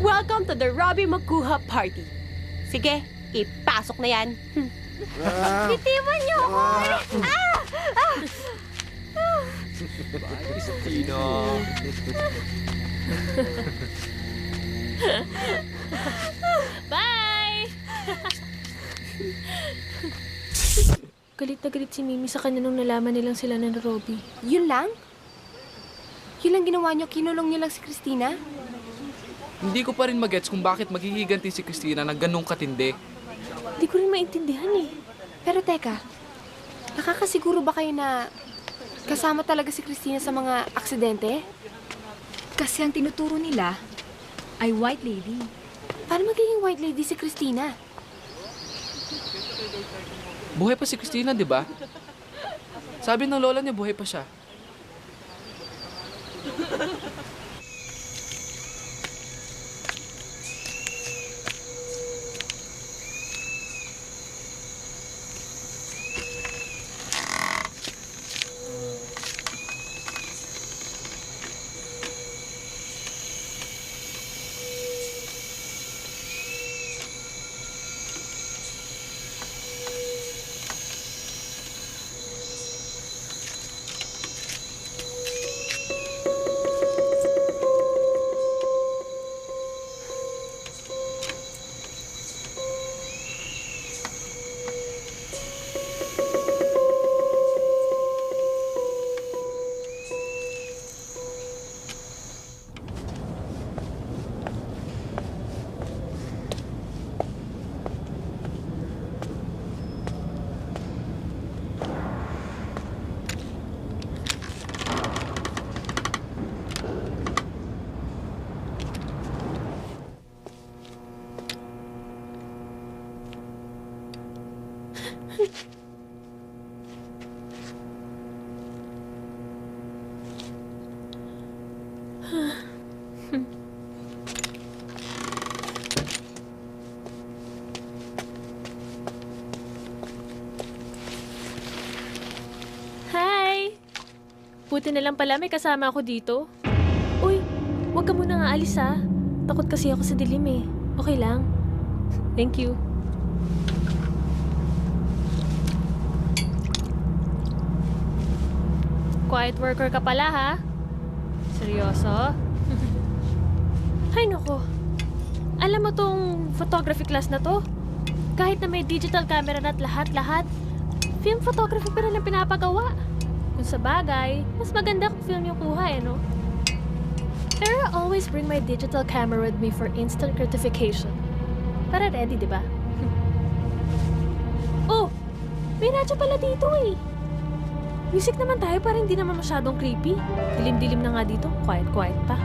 Welcome to the Robbie Makuha Party. Sige, ipasok na yan. Bitiwan niyo ako! Christina. Bye! Galit na galit si Mimi sa kanya nung nalaman nilang sila ng Robbie. Yun lang? Yun lang ginawa niyo? Kinulong niyo lang si Christina? Hindi ko pa rin magets kung bakit maghihiganti si Christina ng ganong katindi. Hindi ko rin maintindihan eh. Pero teka, nakakasiguro ba kayo na kasama talaga si Christina sa mga aksidente? Kasi ang tinuturo nila ay white lady. Paano magiging white lady si Christina? Buhay pa si Christina, di ba? Sabi ng lola niya, buhay pa siya. Hi! Buti na lang pala may kasama ako dito. Uy, huwag ka muna nga alis ha. Takot kasi ako sa dilim eh. Okay lang. Thank you. Quiet worker ka pala ha? Seryoso? Ay nako. Alam mo tong photography class na to? Kahit na may digital camera na at lahat-lahat, film photography pa rin ang pinapagawa. Kung sa bagay, mas maganda kung film yung kuha no? Pero I always bring my digital camera with me for instant gratification. Para ready, di ba? Oh! May radyo pala dito eh! Music naman tayo para hindi naman masyadong creepy. Dilim-dilim na nga dito. Quiet-quiet pa.